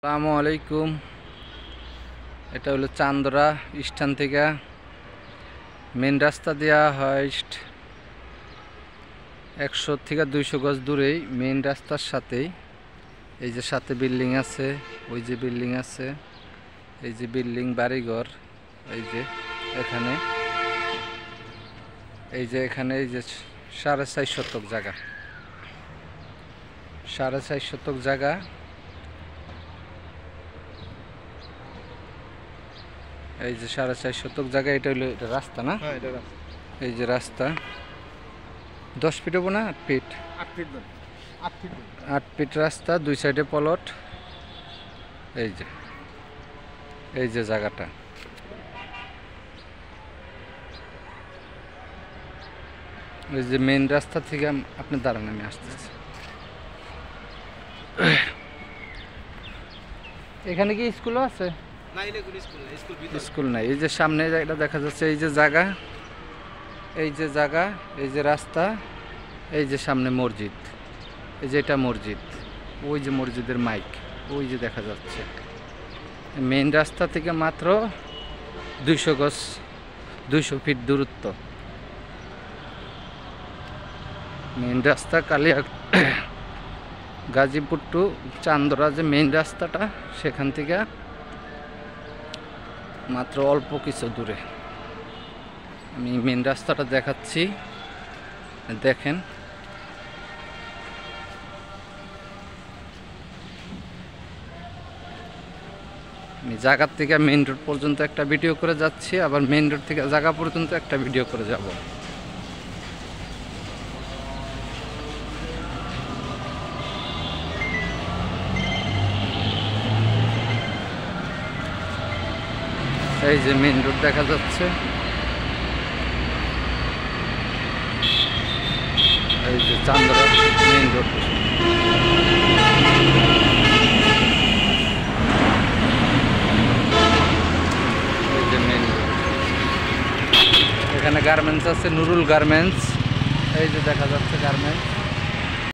আসসালামু আলাইকুম। এটা হলো চান্দরা স্ট্যান্ড থেকে মেন রাস্তা দেওয়া হয় 100 থেকে 200 গজ দূরেই মেন রাস্তার সাথেই। এই যে সাথে বিল্ডিং আছে, ওই যে বিল্ডিং আছে, এই যে বিল্ডিং বাড়িঘর, এই যে এখানে, এই যে এখানে, এই যে 4.5 শতক জায়গা, 4.5 শতক জায়গা। এই যে 4.5 শতক জায়গা, এটা হলো এটা রাস্তা না? হ্যাঁ, এটা রাস্তা। এই যে রাস্তা 10 ফিট হবো না 8 ফিট? 8 ফিট 8 ফিট 8 ফিট রাস্তা, দুই সাইডে প্লট। এই যে জায়গাটা, এই যে মেইন রাস্তা থেকে আপনি দাঁড়ান, আমি আসতেছি। এখানে কি স্কুলও আছে? না, এটা কোন স্কুল না, স্কুল ভিতরে। স্কুল নাই। এই যে সামনে এটা দেখা যাচ্ছে, এই যে জায়গা, এই যে জায়গা, এই যে রাস্তা, এই যে সামনে মসজিদ, এই যে এটা মসজিদ, ওই যে মসজিদের মাইক ওই যে দেখা যাচ্ছে। মেইন রাস্তা থেকে মাত্র 200 গজ, 200 ফিট দূরত্ব। মেইন রাস্তা কালিয়া গাজীপুর টু চান্দরা যে মেইন রাস্তাটা, সেখান থেকে মাত্র অল্প কিছু দূরে। আমি মেইন রাস্তাটা দেখাচ্ছি, দেখেন। আমি জায়গার থেকে মেইন রোড পর্যন্ত একটা ভিডিও করে যাচ্ছি, আবার মেইন রোড থেকে জায়গা পর্যন্ত একটা ভিডিও করে যাব। এই যে মেইন রোড দেখা যাচ্ছে, এই যে চান্দরা মেইন রোড। এই যে মেইন রোড, এখানে গার্মেন্টস আছে, নুরুল গার্মেন্টস। এই যে দেখা যাচ্ছে গার্মেন্টস।